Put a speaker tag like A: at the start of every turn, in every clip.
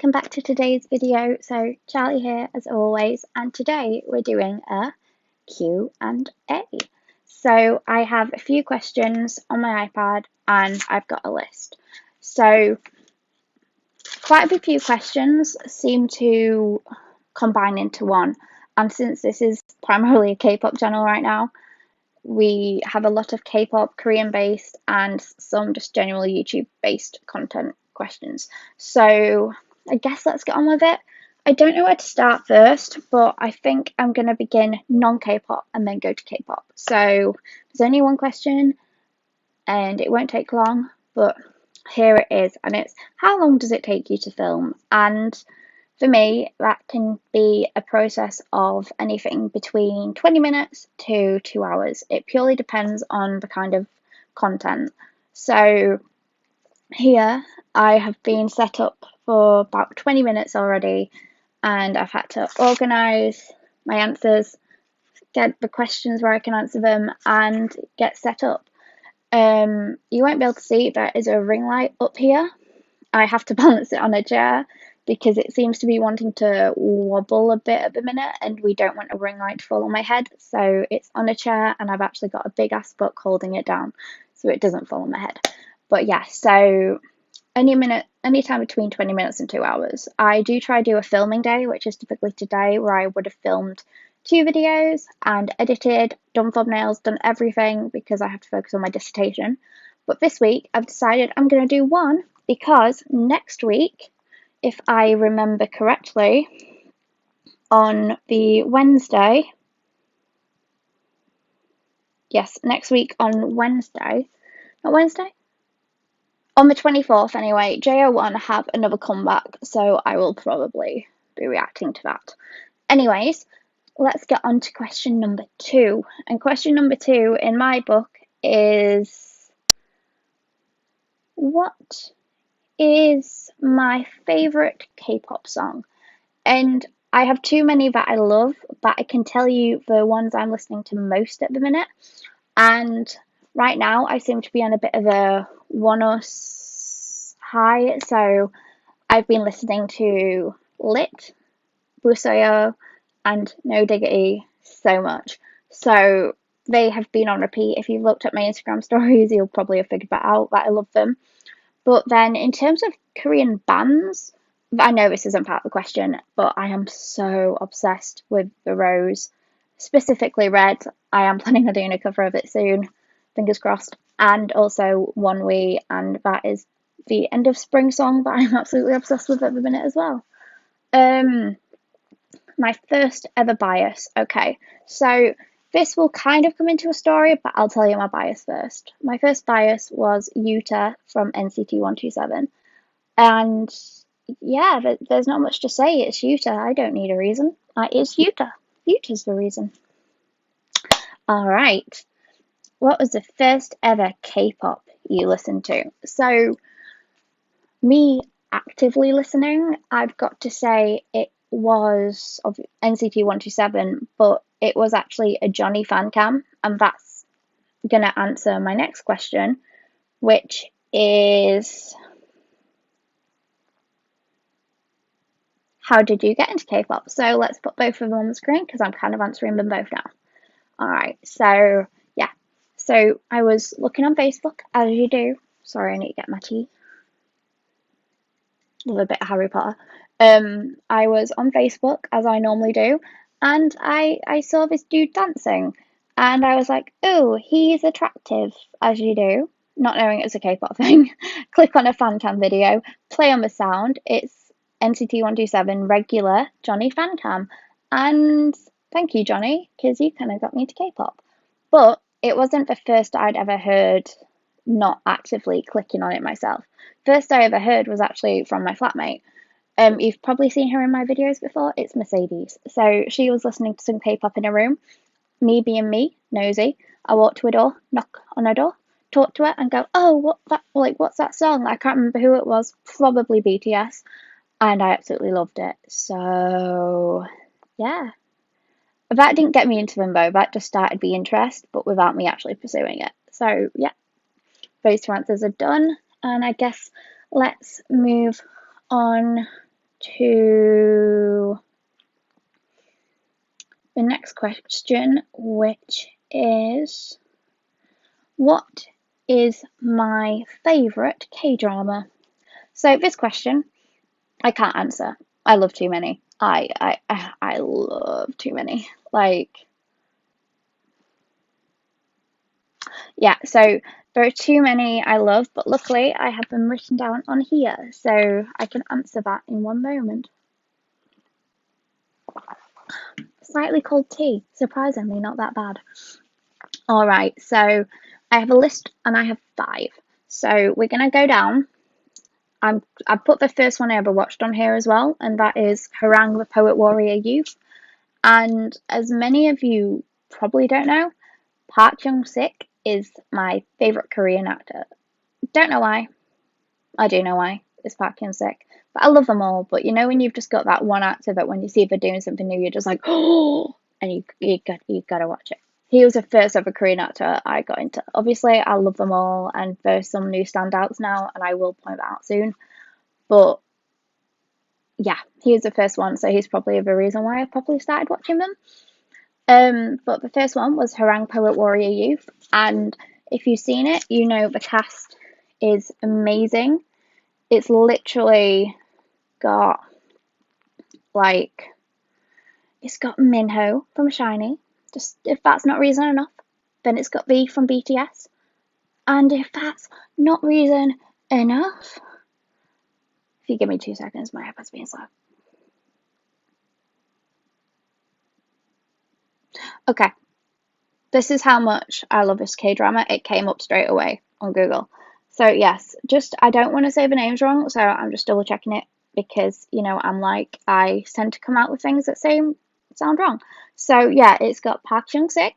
A: welcome back to today's video. So Charlie here as always, and today we're doing a Q&A. So I have a few questions on my iPad and I've got a list. So quite a few questions seem to combine into one, and since this is primarily a K-pop channel right now, we have a lot of K-pop, Korean based, and some just general YouTube based content questions. So I guess let's get on with it. I don't know where to start first, but I think I'm going to begin non-K-pop and then go to K-pop. So there's only one question and it won't take long, but here it is. And it's, how long does it take you to film? And for me, that can be a process of anything between 20 minutes to 2 hours. It purely depends on the kind of content. So here I have been set up for about 20 minutes already, and I've had to organise my answers, get the questions where I can answer them, and get set up. You won't be able to see there is a ring light up here. I have to balance it on a chair because it seems to be wanting to wobble a bit at the minute, and we don't want a ring light to fall on my head, so it's on a chair and I've actually got a big ass book holding it down so it doesn't fall on my head. But yeah, so any time between 20 minutes and 2 hours. I do try to do a filming day, which is typically today, where I would have filmed 2 videos and edited, done thumbnails, done everything because I have to focus on my dissertation. But this week I've decided I'm going to do one because next week, if I remember correctly, on the Wednesday, yes, next week on Wednesday, not Wednesday? On the 24th anyway, JO1 have another comeback, so I will probably be reacting to that. Anyways, let's get on to question number 2. And question number 2 in my book is, what is my favourite K-pop song? And I have too many that I love, but I can tell you the ones I'm listening to most at the minute. And right now I seem to be on a bit of a one-us high, so I've been listening to Lit, Busoyo, and No Diggity so much. So they have been on repeat. If you've looked at my Instagram stories, you'll probably have figured that out, that I love them. But then in terms of Korean bands, I know this isn't part of the question, but I am so obsessed with the Rose, specifically Red. I am planning on doing a cover of it soon, fingers crossed. And also One We, and that is the end of spring song that I'm absolutely obsessed with at the minute as well. My first ever bias. Okay, so this will kind of come into a story, but I'll tell you my bias first. My first bias was Yuta from NCT 127. And yeah, there's not much to say. It's Yuta. I don't need a reason. It's Yuta. Yuta's the reason. All right. What was the first ever K-pop you listened to? So, me actively listening, I've got to say it was of NCT 127, but it was actually a Johnny fan cam, and that's gonna answer my next question, which is, how did you get into K-pop? So let's put both of them on the screen because I'm kind of answering them both now. Alright, so yeah. So I was looking on Facebook, as you do. Sorry, I need to get my tea. Love a bit of Harry Potter. I was on Facebook, as I normally do, and I saw this dude dancing. And I was like, oh, he's attractive, as you do. Not knowing it was a K-pop thing. Click on a fan cam video, play on the sound. It's NCT 127 regular Johnny fan cam. And thank you, Johnny, because you kind of got me to K-pop. But it wasn't the first I'd ever heard, not actively clicking on it myself. First I ever heard was actually from my flatmate. You've probably seen her in my videos before. It's Mercedes. So she was listening to some K-pop in her room. Me being me, nosy, I walked to a door, knock on her door, talk to her, and go, "Oh, what's that song?" I can't remember who it was. Probably BTS, and I absolutely loved it. So yeah, that didn't get me into them though. That just started the interest, but without me actually pursuing it. So yeah, those 2 answers are done, and I guess let's move on to the next question, which is, what is my favourite K-drama? So this question, I can't answer. I love too many. I love too many. Like, yeah, so there are too many I love, but luckily I have them written down on here, so I can answer that in one moment. Slightly cold tea, surprisingly not that bad. Alright, so I have a list and I have 5. So we're going to go down. I've put the first one I ever watched on here as well, and that is Harang the Poet Warrior Youth. And as many of you probably don't know, Park Jung-sik is my favourite Korean actor. Don't know why. I do know why. It's Park Hyun-sik. But I love them all. But you know when you've just got that one actor that when you see they're doing something new, you're just like, oh, and you gotta watch it. He was the first ever Korean actor I got into. Obviously, I love them all, and there's some new standouts now, and I will point that out soon. But yeah, he was the first one, so he's probably the reason why I probably started watching them. But the first one was Harang Poet Warrior Youth, and if you've seen it, you know the cast is amazing. It's literally got, like, it's got Minho from SHINee. Just if that's not reason enough, then it's got V from BTS. And if that's not reason enough, if you give me 2 seconds, my iPad's being slow. Okay, this is how much I love this K-drama. It came up straight away on Google. So yes, just I don't want to say the names wrong, so I'm just double checking it because, you know, I tend to come out with things that sound wrong. So yeah, it's got Park Jung-sik,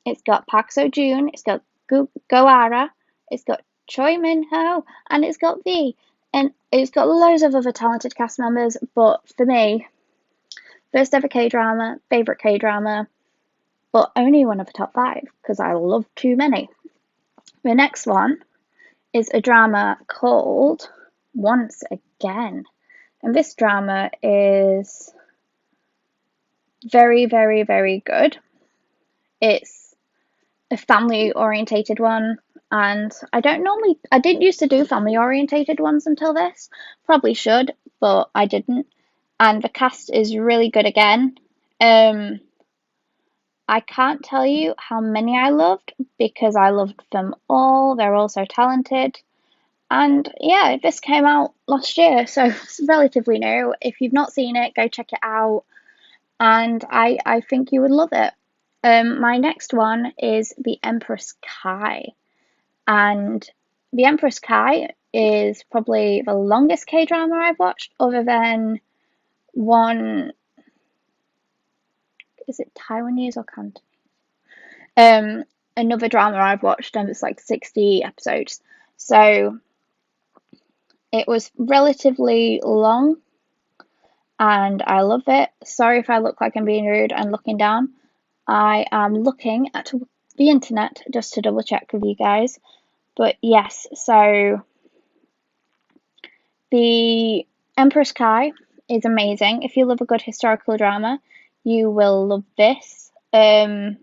A: it's got Park Seo-joon, it's got Goara, it's got Choi Min-ho, and it's got V. And it's got loads of other talented cast members, but for me, first ever K-drama, favourite K-drama, but only one of the top 5 because I love too many. The next one is a drama called Once Again. And this drama is very, very, very good. It's a family orientated one, and I didn't used to do family orientated ones until this. Probably should, but I didn't. And the cast is really good again. I can't tell you how many I loved because I loved them all. They're all so talented. And yeah, this came out last year, so it's relatively new. If you've not seen it, go check it out. And I think you would love it. My next one is The Empress Kai. And The Empress Kai is probably the longest K-drama I've watched, other than one, is it Taiwanese or Cantonese? Another drama I've watched, and it's like 60 episodes. So it was relatively long, and I love it. Sorry if I look like I'm being rude and looking down. I am looking at the internet just to double check with you guys. But yes, so the Empress Kai is amazing. If you love a good historical drama, you will love this. The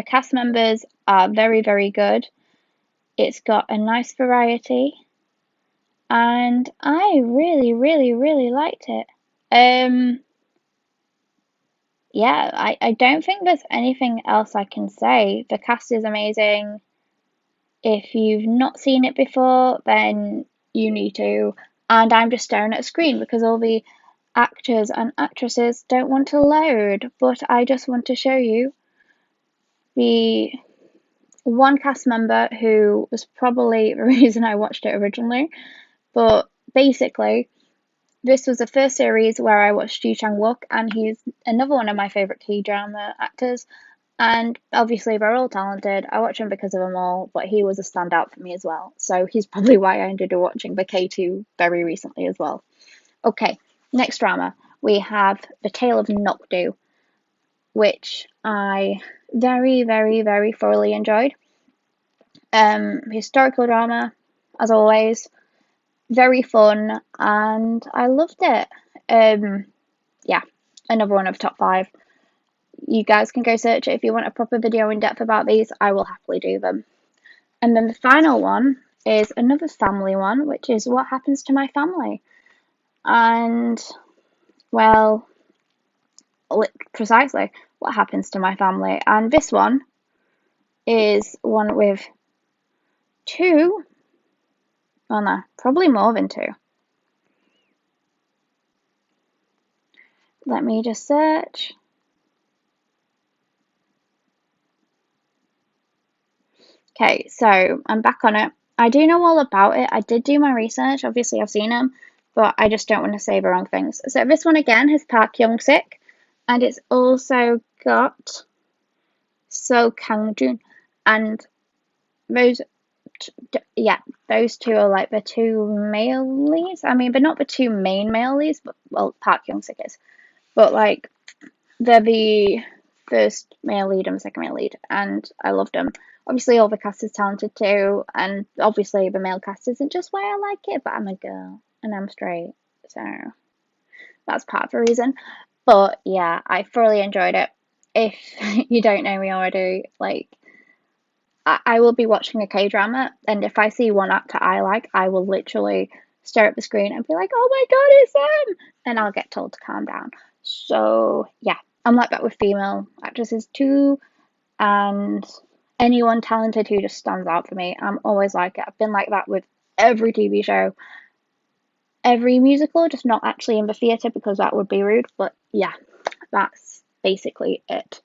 A: cast members are very, very good. It's got a nice variety, and I really, really, really liked it. Yeah, I don't think there's anything else I can say. The cast is amazing. If you've not seen it before, then you need to. And I'm just staring at a screen because all the actors and actresses don't want to load. But I just want to show you the one cast member who was probably the reason I watched it originally. But basically, this was the first series where I watched Ji Chang-wook, and he's another one of my favourite K-drama actors. And obviously, they're all talented. I watch him because of them all, but he was a standout for me as well. So he's probably why I ended up watching the K2 very recently as well. Okay, next drama. We have The Tale of Nokdu, which I very, very, very thoroughly enjoyed. Historical drama, as always. Very fun, and I loved it. Yeah, another one of top 5. You guys can go search it if you want a proper video in depth about these. I will happily do them. And then the final one is another family one, which is what happens to my family. And, well, precisely what happens to my family. And this one is one with 2, oh no, probably more than 2. Let me just search. Okay, so I'm back on it. I do know all about it. I did do my research. Obviously, I've seen them, but I just don't want to say the wrong things. So this one again has Park Young-sik, and it's also got So Kang-jun, and those, yeah, those 2 are like the 2 male leads. I mean, they're not the 2 main male leads, but well, Park Young-sik is, but like they're the first male lead and second male lead, and I loved them. Obviously, all the cast is talented too, and obviously the male cast isn't just why I like it, but I'm a girl and I'm straight, so that's part of the reason. But yeah, I thoroughly enjoyed it. If you don't know me already, like I will be watching a K-drama, and if I see one actor I like, I will literally stare at the screen and be like, "Oh my god, it's them!" And I'll get told to calm down. So yeah, I'm like that with female actresses too, and anyone talented who just stands out for me. I'm always like it. I've been like that with every TV show, every musical, just not actually in the theatre because that would be rude. But yeah, that's basically it.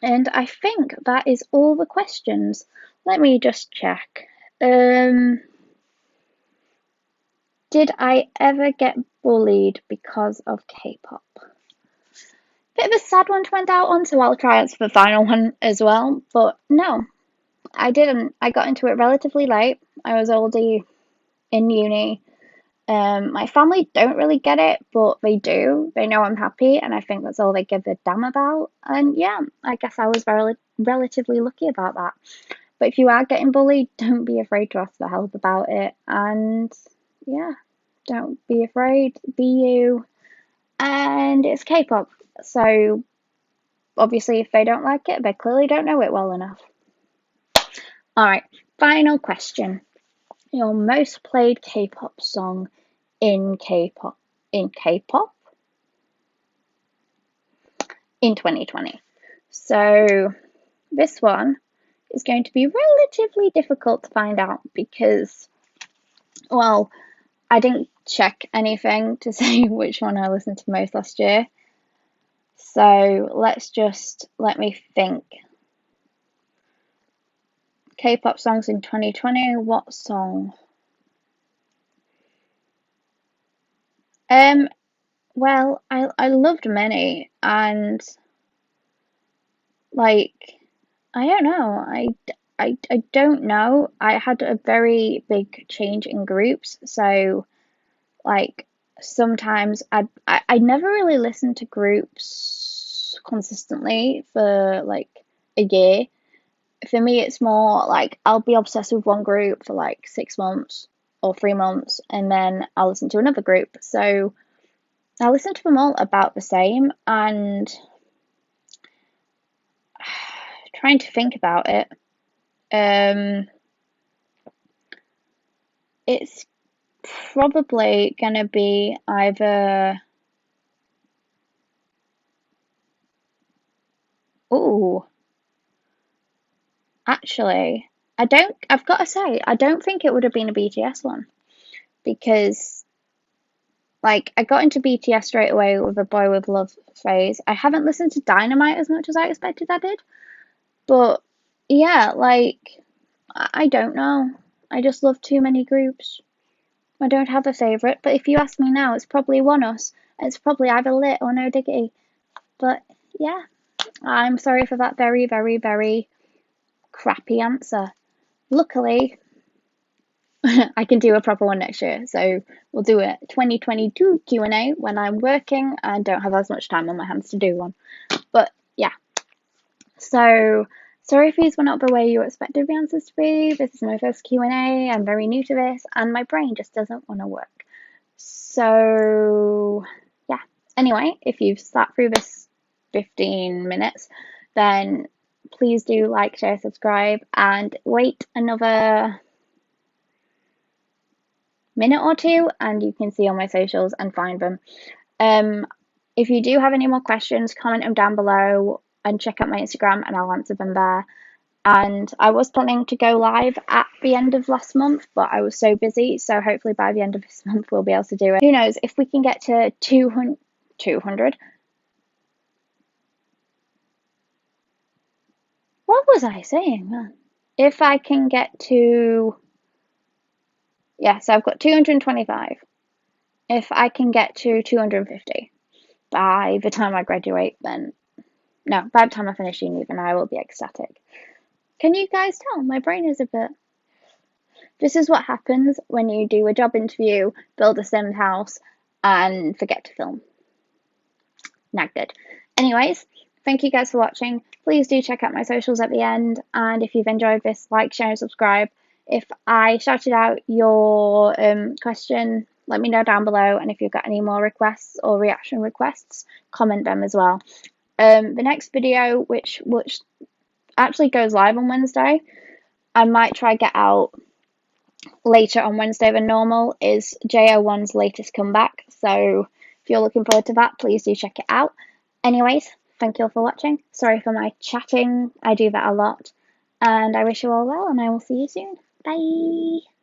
A: And I think that is all the questions. Let me just check. Did I ever get bullied because of K-pop? Bit of a sad one to end out on, so I'll try answer the final one as well. But no, I didn't. I got into it relatively late. I was already in uni. My family don't really get it, but they do. They know I'm happy, and I think that's all they give a damn about. And yeah, I guess I was relatively lucky about that. But if you are getting bullied, don't be afraid to ask for help about it. And yeah, don't be afraid. Be you. And it's K-pop, so obviously if they don't like it, they clearly don't know it well enough. Alright, final question. Your most played K-pop song in K-pop in 2020. So this one is going to be relatively difficult to find out because, well, I didn't check anything to say which one I listened to most last year. So let me think. K-pop songs in 2020, what song? Well, I loved many, and like I don't know. I don't know. I had a very big change in groups, so like sometimes I never really listened to groups consistently for like a year. For me, it's more like I'll be obsessed with one group for like 6 months or 3 months, and then I'll listen to another group. So I listen to them all about the same, and trying to think about it, it's probably gonna be either. Oh, actually, I've got to say, I don't think it would have been a BTS one because, like, I got into BTS straight away with a Boy with Love phase. I haven't listened to Dynamite as much as I expected I did, but yeah, like, I don't know. I just love too many groups. I don't have a favourite, but if you ask me now, it's probably ONEUS. It's probably either Lit or No Diggity. But yeah, I'm sorry for that very, very, very crappy answer. Luckily, I can do a proper one next year. So we'll do a 2022 Q&A when I'm working and don't have as much time on my hands to do one. But yeah. So sorry if these were not the way you expected the answers to be. This is my first Q&A. I'm very new to this and my brain just doesn't want to work. So Anyway, if you've sat through this 15 minutes, then please do like, share, subscribe, and wait another minute or two, and you can see all my socials and find them. If you do have any more questions, comment them down below and check out my Instagram, and I'll answer them there. And I was planning to go live at the end of last month, but I was so busy, so hopefully by the end of this month we'll be able to do it. Who knows, if we can get to 200. What was I saying? If I can get to, yeah, so I've got 225. If I can get to 250 by the time I graduate, then no, by the time I finish uni, then I will be ecstatic. Can you guys tell? My brain is a bit. This is what happens when you do a job interview, build a sim house, and forget to film. Not good. Anyways, thank you guys for watching. Please do check out my socials at the end, and if you've enjoyed this, like, share, and subscribe. If I shouted out your question, let me know down below, and if you've got any more requests or reaction requests, comment them as well. The next video, which actually goes live on Wednesday, I might try get out later on Wednesday than normal, is JO1's latest comeback. So if you're looking forward to that, please do check it out. Anyways, thank you all for watching. Sorry for my chatting. I do that a lot. And I wish you all well, and I will see you soon. Bye!